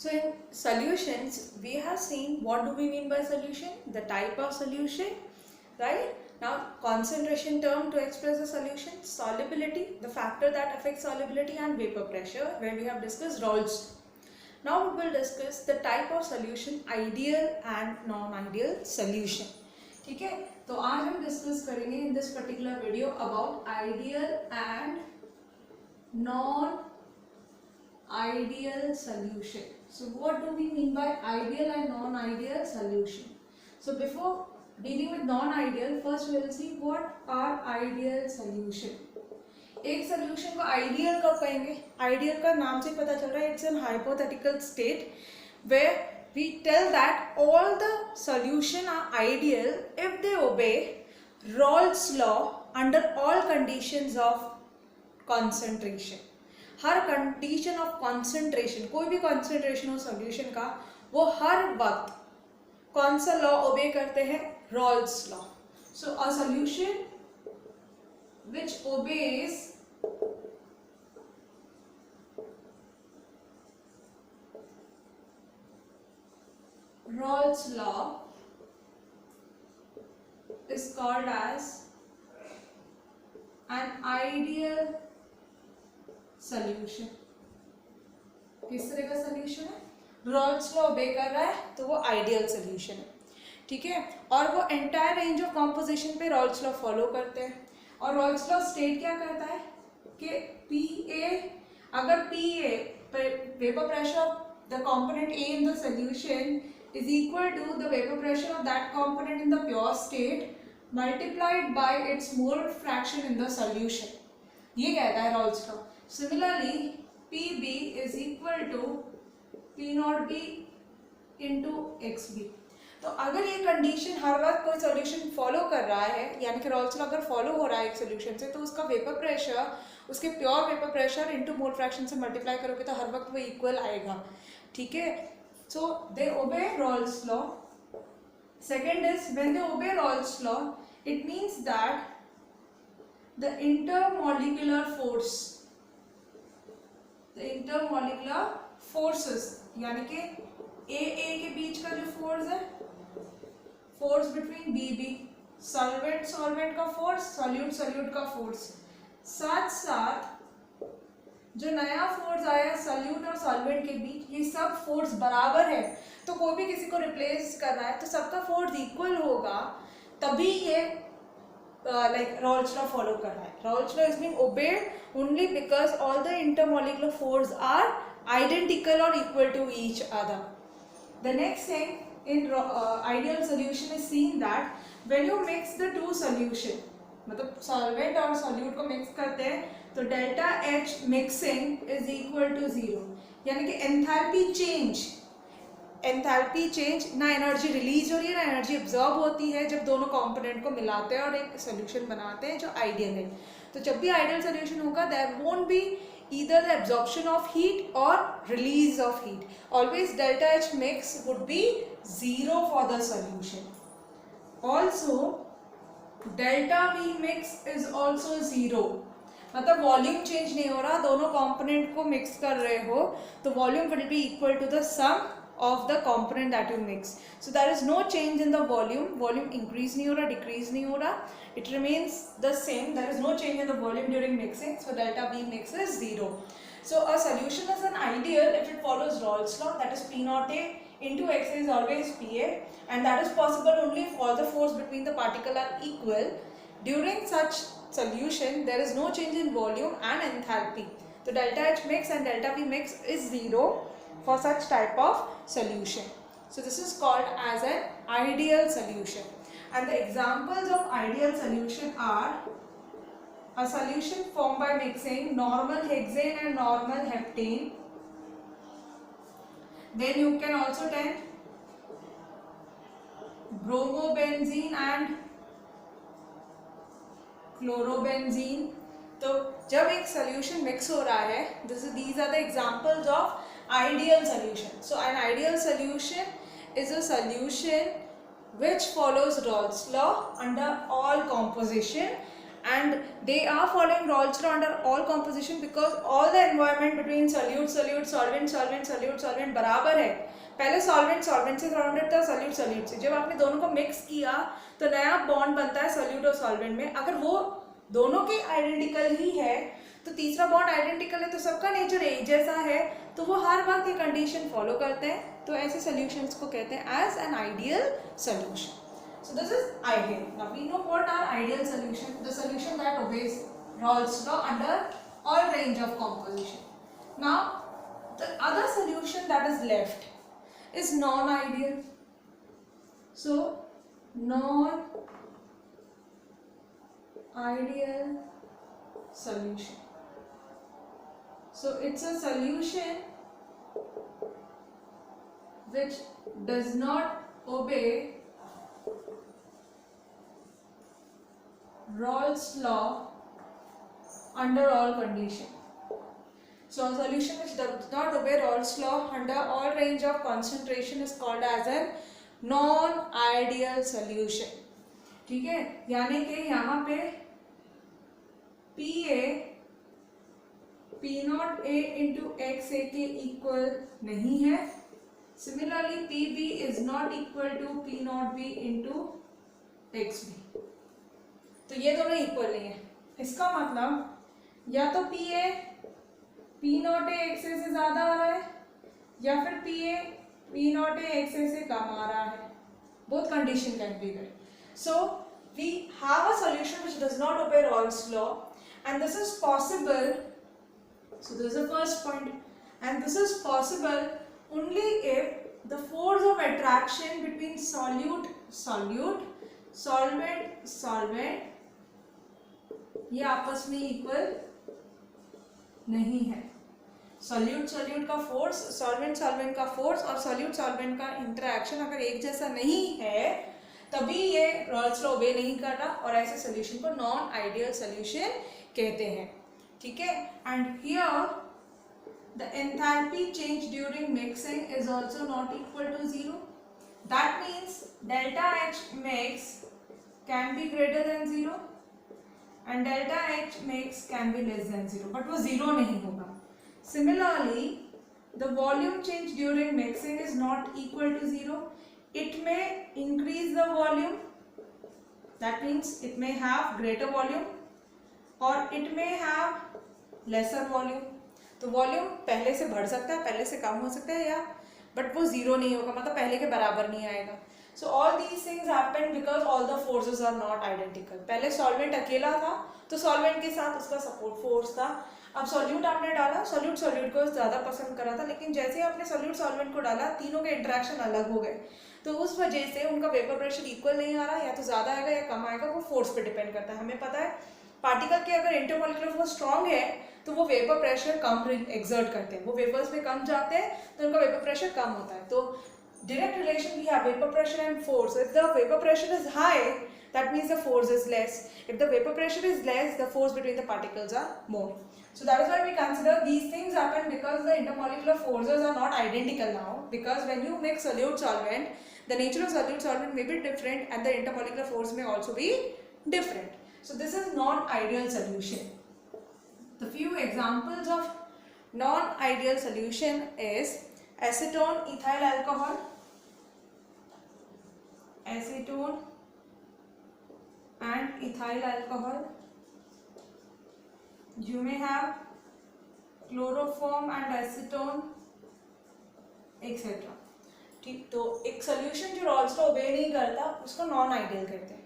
So in solutions, we have seen what do we mean by solution, the type of solution, right? Now concentration term to express the solution, solubility, the factor that affects solubility, and vapor pressure, where we have discussed Raoult's. Now we will discuss the type of solution, ideal and non-ideal solution. ठीक है, तो आज हम discuss करेंगे in this particular video about ideal and non ideal solution. So what do we mean by ideal and non-ideal solution? So before dealing with non-ideal, first we will see what are ideal solution. एक solution को ideal कब कहेंगे? Ideal का नाम से पता चल रहा है, it's an hypothetical state where we tell that all the solution are ideal if they obey Raoult's law under all conditions of concentration. Her condition of concentration, कोई भी कॉन्सेंट्रेशन हो सोल्यूशन का, वो हर वक्त कौन सा लॉ ओबे करते हैं? Rawls law. So a solution which obeys Raoult's law is called as an ideal solution. किस तरह का सोल्यूशन है? रॉल्स लॉ ओबे कर रहा है तो वो आइडियल सोल्यूशन है. ठीक है, और वो एंटायर रेंज ऑफ कॉम्पोजिशन पे रॉल्स लॉ फॉलो करते हैं. और रॉल्स लॉ स्टेट क्या करता है कि PA, अगर PA vapour pressure of the component A in the solution is equal to the vapor pressure of that component in the pure state multiplied by its mole fraction in the solution. ये कहता है Rawls law. Similarly, PB is equal to P0B into XB. तो अगर ये condition हर वक्त कोई solution follow कर रहा है, यानी कि रॉल्स लॉ अगर फॉलो हो रहा है एक सोल्यूशन से, तो उसका वेपर प्रेशर उसके pure vapour pressure into mole fraction से मल्टीप्लाई करोगे तो हर वक्त वो इक्वल आएगा. ठीक है, so they obey Raoult's law. Second is, when they obey Raoult's law, it means that the intermolecular forces, यानी कि AA के बीच का जो फोर्स है, फोर्स बिटवीन BB, सॉल्वेंट का फोर्स, सॉल्यूट का फोर्स, साथ साथ जो नया फोर्स आया सॉल्यूट और सॉल्वेंट के बीच, ये सब फोर्स बराबर है. तो कोई भी किसी को रिप्लेस करना है तो सबका फोर्स इक्वल होगा, तभी ये like Raoult's law follow कर रहा है. Raoult's law is being obeyed only because all the intermolecular forces are identical or equal to each other. The next thing in ideal solution is seen that when you mix the two solution, मतलब solvent और solute को mix करते हैं तो delta H mixing is equal to 0, यानी कि enthalpy change ना energy release हो रही है ना एनर्जी एब्जॉर्ब होती है जब दोनों कंपोनेंट को मिलाते हैं और एक सोल्यूशन बनाते हैं जो आइडियल है. तो जब भी आइडियल सोल्यूशन होगा there won't be either the absorption of heat or release of heat. Always delta H mix would be 0 for the solution. Also delta V mix is also 0. मतलब volume change नहीं हो रहा, दोनों component को mix कर रहे हो तो volume will be equal to the sum of the component that you mix. So there is no change in the volume increase नहीं हो रहा, डिक्रीज नहीं हो रहा, it remains the same. There is no change in the volume during mixing, so delta V mix is 0. So a solution is an ideal if it follows Raoult's law, that is P0A into X is always PA, and that is possible only if all the force between the particle are equal. During such solution there is no change in volume and enthalpy, so delta H mix and delta V mix is 0 for such type of solution. So this is called as an ideal solution, and the examples of ideal solution are a solution formed by mixing normal hexane and normal heptane. Then you can also take bromobenzene and chlorobenzene. तो जब एक solution mix हो रहा है, these are the examples of ideal solution. So an ideal solution is a solution which follows Raoult's law under all composition and they are following Raoult's law under all composition because all the environment between solute solute solvent solvent solute solvent बराबर है. पहले solvent solvent से surrounded था, solute solute से. जब आपने दोनों को मिक्स किया तो नया बॉन्ड बनता है solute और solvent में. अगर वो दोनों के आइडेंटिकल ही है तो तीसरा बॉन्ड आइडेंटिकल है तो सबका नेचर एक जैसा है, तो वो हर वक्त ये कंडीशन फॉलो करते हैं. तो ऐसे सॉल्यूशंस को कहते हैं as an ideal solution. So this is ideal. Now we know what are ideal solution. The solution that obeys Raoult's law under all range of composition. Now the other solution that is left is non-ideal. So non-ideal solution. So it's a solution which does not obey Raoult's law under all condition. So a solution which does not obey Raoult's law under all range of concentration is called as a non-ideal solution. ठीक है, यानी कि यहाँ पे PA P0A into XA के equal नहीं है. Similarly PB is not equal to P0B into XB. तो ये दोनों इक्वल नहीं है. इसका मतलब या तो PA P0A XA से ज़्यादा आ रहा है या फिर PA P0A XA से कम आ रहा है. Both condition can be there. So we have a solution which does not obey Raoult's law, and this is possible. So this is the first point, and this is possible only if the force of attraction between solute solvent ये आपस में equal नहीं है. Solute का force, solvent का force और solvent का interaction अगर एक जैसा नहीं है तभी ये रॉल्स लॉ ओबे नहीं कर रहा, और ऐसे सोल्यूशन को नॉन आइडियल सोल्यूशन कहते हैं. ठीक है, and here the enthalpy change during mixing is also not equal to 0. That means delta H mix can be greater than 0 and delta H mix can be less than 0, but वो 0 नहीं होगा. Similarly, the volume change during mixing is not equal to 0. It may increase the volume, that means it may have greater volume, or it may have lesser volume. तो volume पहले से बढ़ सकता है, पहले से कम हो सकता है, या बट वो 0 नहीं होगा, मतलब पहले के बराबर नहीं आएगा. So all these things happen because all the forces are not identical. पहले सॉल्वेंट अकेला था तो सॉल्वेंट के साथ उसका सपोर्ट फोर्स था. अब सॉल्यूट आपने डाला, सॉल्यूट को ज़्यादा पसंद करा था, लेकिन जैसे ही आपने सॉल्वेंट को डाला तीनों के इंटरेक्शन अलग हो गए, तो उस वजह से उनका वेपर प्रेशर इक्वल नहीं आ रहा, या तो ज़्यादा आएगा या कम आएगा. वो फोर्स पे डिपेंड करता है. हमें पता है पार्टिकल के अगर इंटरमोलिकुलर फोर्स स्ट्रॉन्ग है तो वो वेपर प्रेशर कम एक्सर्ट करते हैं, वो वेपर्स में कम जाते हैं तो उनका वेपर प्रेशर कम होता है. तो direct relation we have vapor pressure and force. If the vapor pressure is high, that means the force is less. If the vapor pressure is less, the force between the particles are more. So that is why we consider these things happen because the intermolecular forces are not identical now. Because when you mix solute solvent, the nature of solute solvent may be different and the intermolecular force may also be different. So this is non-ideal solution. The few examples of non-ideal solution is acetone ethyl alcohol, acetone and ethyl alcohol. You may have chloroform and acetone etc. ठीक, तो एक solution जो Rawls law ओबे नहीं करता उसको non ideal कहते हैं.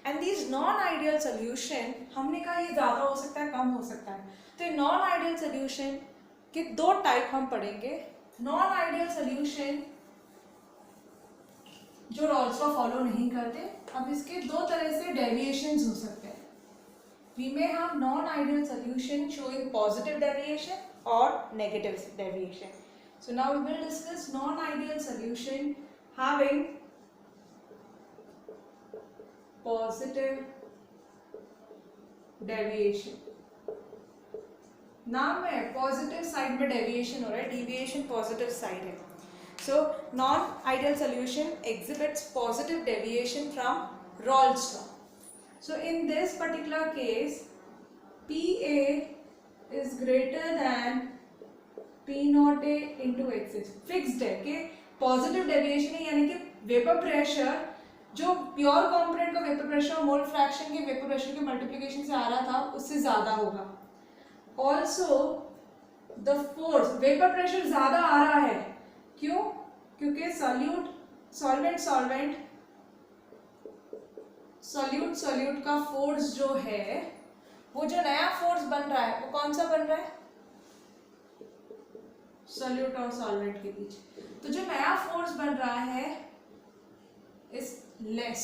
And these non ideal solution, हमने कहा ये ज़्यादा हो सकता है, कम हो सकता है. तो नॉन आइडियल सोल्यूशन के दो टाइप हम पढ़ेंगे. नॉन आइडियल सोल्यूशन जो रॉल्स लॉ फॉलो नहीं करते, अब इसके दो तरह से डेविएशंस हो सकते हैं. We may have non ideal solution showing positive deviation और negative deviation. So now we will discuss non ideal solution having positive deviation. नाम में पॉजिटिव साइड में डेविएशन हो रहा है, डिविएशन पॉजिटिव साइड है. So non-ideal solution exhibits positive deviation from Raoult's law. So in this particular case, PA is greater than P naught A into X fixed है कि positive deviation है, यानी कि वेपर प्रेशर जो pure component का vapour pressure mole fraction के vapour pressure के multiplication से आ रहा था उससे ज़्यादा होगा। Also the force, vapour pressure ज़्यादा आ रहा है, क्यों? क्योंकि सॉल्यूट का फोर्स जो है, वो जो नया फोर्स बन रहा है वो कौन सा बन रहा है? सॉल्यूट और सॉल्वेंट के बीच। तो जो नया फोर्स बन रहा है is less.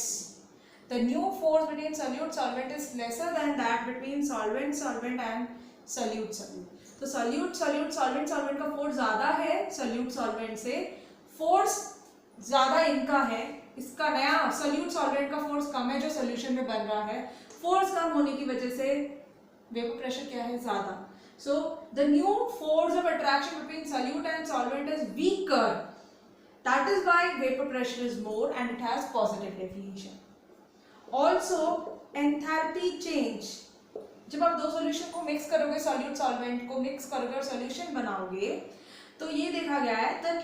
The new force between solute-solvent is lesser than that between solvent and solute-solute. तो solute-solvent का फोर्स ज़्यादा है solute-solvent से, फोर्स ज़्यादा इनका है, इसका नया solute-solvent का फोर्स कम है जो सोल्यूशन में बन रहा है, फोर्स कम होने की वजह से वेपर प्रेशर क्या है? ज़्यादा। So the new force of attraction between solute and solvent is weaker. That is why vapor pressure is more and it has positive deviation. Also enthalpy change, जब आप दो सॉल्यूशन को मिक्स करोगे, solute solvent को mix करोगे और solution बनाओगे, तो ये देखा गया है that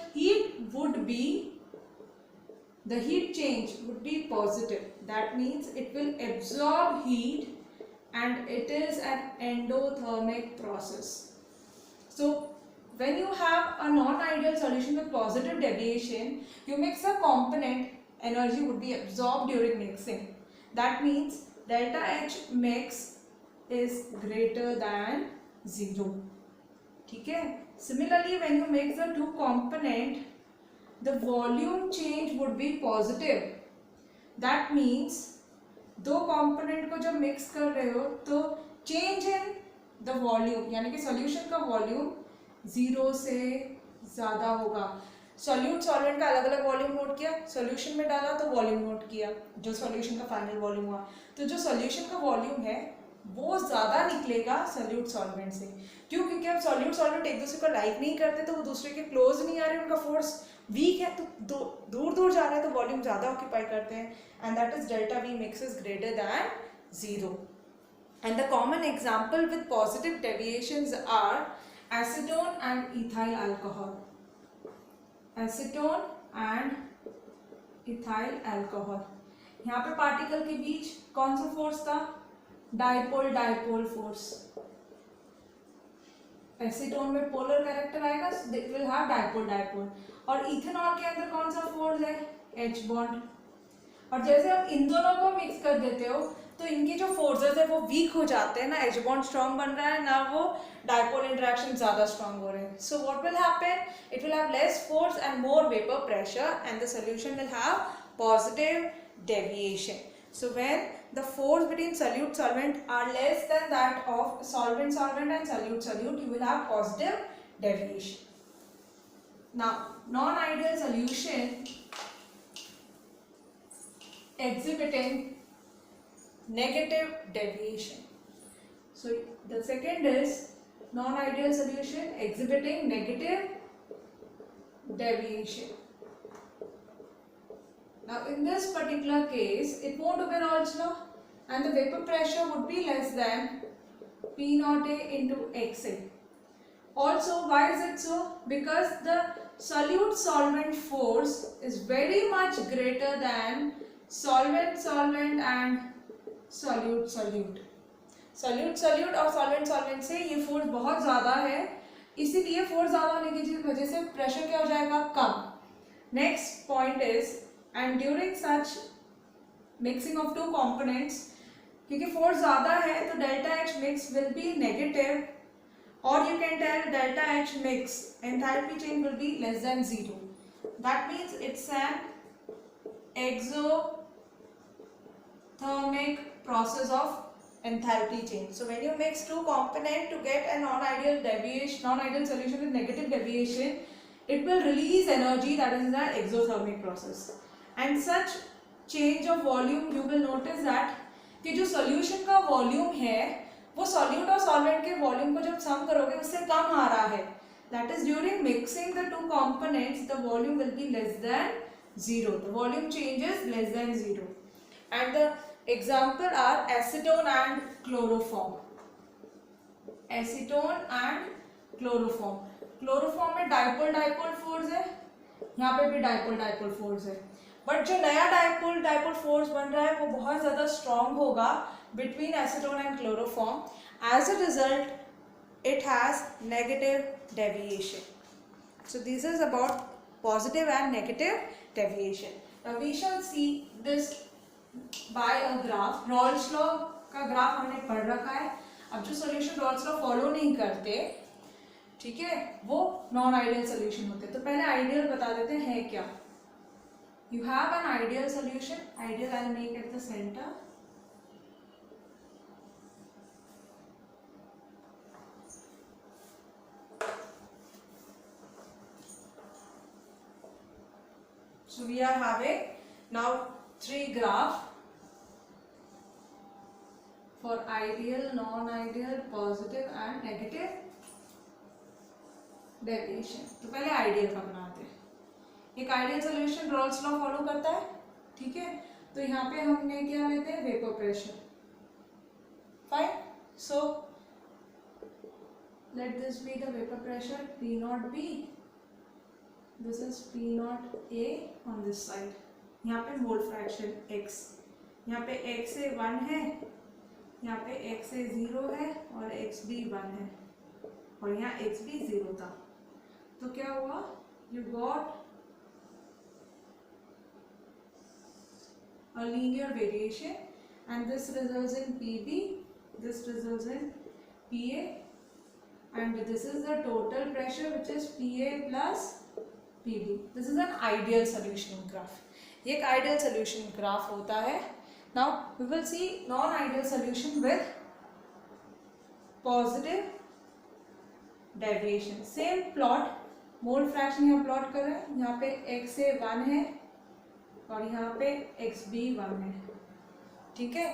the heat change would be positive. That means it will absorb heat and it is an endothermic process. So when you have a non-ideal solution with positive deviation, you mix a component, energy would be absorbed during mixing. That means delta H mix is greater than 0. ठीक है? Similarly, when you mix the two component, the volume change would be positive. That means दो component को जब mix कर रहे हो तो change in the volume, यानी कि सॉल्यूशन का वॉल्यूम 0 से ज़्यादा होगा। सॉल्यूट सॉल्वेंट का अलग अलग वॉल्यूम नोट किया, सॉल्यूशन में डाला तो वॉल्यूम नोट किया, जो सॉल्यूशन का फाइनल वॉल्यूम हुआ। तो जो सॉल्यूशन का वॉल्यूम है वो ज़्यादा निकलेगा सॉल्यूट सॉल्वेंट से। क्यों? क्योंकि अब सॉल्यूट सॉल्वेंट एक दूसरे को लाइक नहीं करते, तो वो दूसरे के क्लोज नहीं आ रहे, उनका फोर्स वीक है, तो दूर दूर जा रहा है, तो वॉल्यूम ज़्यादा ऑक्यूपाई करते हैं, and that is delta V mix is greater than 0. And the common example with positive deviations are acetone and ethyl alcohol. Acetone and ethyl alcohol, यहाँ पे पार्टिकल के बीच कौन सा फोर्स था? Dipole force. एसीटोन में पोलर कैरेक्टर आएगा, it will have dipole. और इथेनॉल के अंदर कौन सा फोर्स है? H bond. और जैसे आप इन दोनों को मिक्स कर देते हो तो इनके जो फोर्सेस है वो वीक हो जाते हैं ना, H बॉन्ड स्ट्रॉन्ग बन रहा है ना, वो डाइपोल इंटरेक्शन ज्यादा स्ट्रॉन्ग हो रहे हैं। So what will happen? It will have less force and more vapour pressure and the solution will have positive deviation. So when the force between solute-solvent are less than that of solvent-solvent and solute-solute, you will have positive deviation. Now, non-ideal solution exhibiting negative deviation. So the second is non-ideal solution exhibiting negative deviation. Now in this particular case, it won't occur also, and the vapor pressure would be less than P naught A into XA. Also, why is it so? Because the solute-solvent force is very much greater than solvent-solvent and solute-solute. Solute-solute और solvent-solvent से ये force बहुत ज़्यादा है, इसीलिए force ज़्यादा होने की वजह से प्रेशर क्या हो जाएगा? कम. Next point is, and during such mixing of two components, क्योंकि फोर्स ज़्यादा है तो delta H mix will be negative, or you can tell delta H mix enthalpy change will be less than 0. That means it's an exothermic process of enthalpy change. So when you mix two components to get a non-ideal solution with negative deviation, it will release energy, that is an exothermic process. And such change of volume, you will notice that कि जो solution का volume है वो solute और solvent के volume को जब sum करोगे उससे कम आ रहा है. That is during mixing the two components, the volume will be less than 0. The volume change is less than 0. And the example are acetone and chloroform. Acetone and chloroform. Chloroform में dipole dipole force है, यहाँ पे भी dipole dipole force है, but जो नया dipole dipole force बन रहा है वो बहुत ज़्यादा स्ट्रॉन्ग होगा between acetone and chloroform. As a result it has negative deviation. So this is about positive and negative deviation. Now we shall see this by a graph. Rolle's law का graph हमने पढ़ रखा है. अब जो solution Rawls law follow नहीं करते, ठीक है, वो नॉन आइडियल सोल्यूशन होते हैं. तो पहले आइडियल बता देते हैं क्या. You have an ideal solution. Ideal I make at the centre. So we are having now 3 graphs for ideal, non-ideal, positive and negative deviation. तो पहले आइडियल का बनाते हैं. एक ideal solution Rawls law follow करता है, ठीक है. तो यहाँ पे हमने क्या लेते हैं, vapour pressure. Fine. So let this be the vapour pressure P naught B. This is P naught A on this side. यहाँ पे मोल फ्रैक्शन x, यहाँ पे x से 1 है, यहाँ पे x से 0 है और x भी 1 है और यहाँ x भी 0 था. तो क्या हुआ, you got a linear variation and this results in PB, this results in PA and this is the total pressure which is PA plus PB. This is an ideal solution graph. ये एक ideal solution graph होता है. Now we will see non-ideal solution with positive deviation. Same plot, mole fraction यहाँ plot कर रहे हैं. यहाँ पे x से 1 है और यहाँ पे x भी 1 है, ठीक है.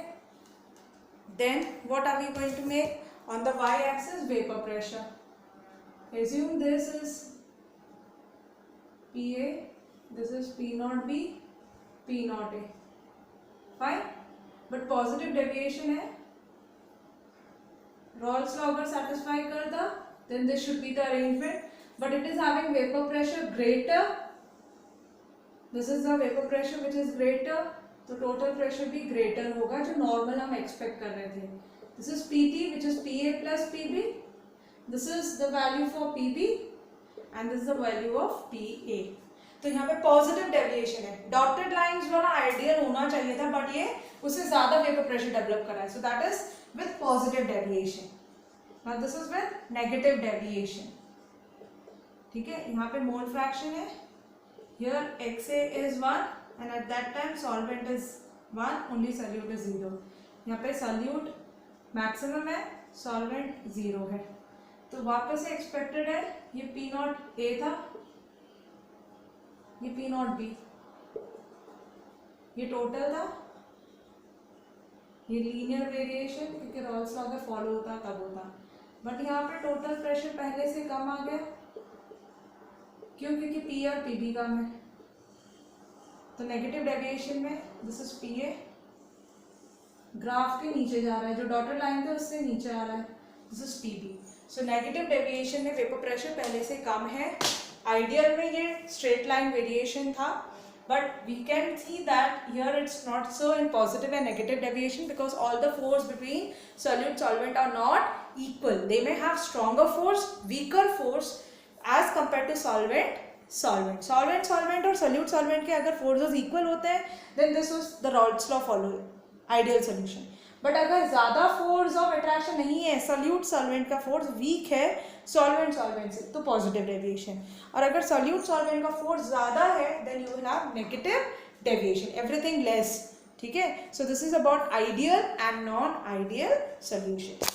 Then what are we going to make? On the y-axis vapor pressure. Assume this is PA, this is P naught B, P naught A. Fine. But positive deviation है. Rolle's law अगर satisfy कर दा, then this should be the arrangement. But it is having vapor pressure greater. This is the vapor pressure which is greater. तो total pressure भी greater होगा जो normal हम expect कर रहे थे. This is PT which is PA plus PB. This is the value for PB. And this is the value of PA. तो यहाँ पे पॉजिटिव डेविएशन है. डॉटेड लाइंस वाला आइडियल होना चाहिए था बट ये उससे ज्यादा वेपर प्रेशर डेवलप कर रहा है. So that is with positive deviation. Now this is with negative deviation, ठीक है. यहाँ पे मोल फ्रैक्शन है. Here XA is 1 and at that time solvent is 1, only solute is 0. यहाँ पे solute मैक्सिमम है, सॉल्वेंट 0 है. तो वापस से एक्सपेक्टेड है ये P naught A था, ये P naught B, ये टोटल था, ये लीनियर वेरिएशन क्योंकि रॉल्स लॉ अगर फॉलो होता तब होता. बट यहाँ पे टोटल प्रेशर पहले से कम आ गया. क्यों? क्योंकि P और PB कम है. तो नेगेटिव डेविएशन में दिस इज PA, ग्राफ के नीचे जा रहा है, जो डॉटेड लाइन थे उससे नीचे आ रहा है. This is PB. So negative deviation में वेपर प्रेशर पहले से कम है. आइडियल में ये स्ट्रेट लाइन वेरिएशन था, but we can see that here it's not so in positive and negative deviation because all the force between solute solvent are not equal. They may have stronger force, weaker force as compared to solvent solvent. Solvent solvent और solute solvent के अगर forces equal होते हैं then this was the Rolle's law follow ideal solution. But अगर ज़्यादा force of attraction नहीं है, solute solvent का फोर्स वीक है सॉल्वेंट सॉल्वेंट से, तो पॉजिटिव डेविएशन. और अगर सॉल्यूट सॉल्वेंट का फोर्स ज़्यादा है then you will have negative deviation, everything less, ठीक है. So this is about ideal and non ideal solution.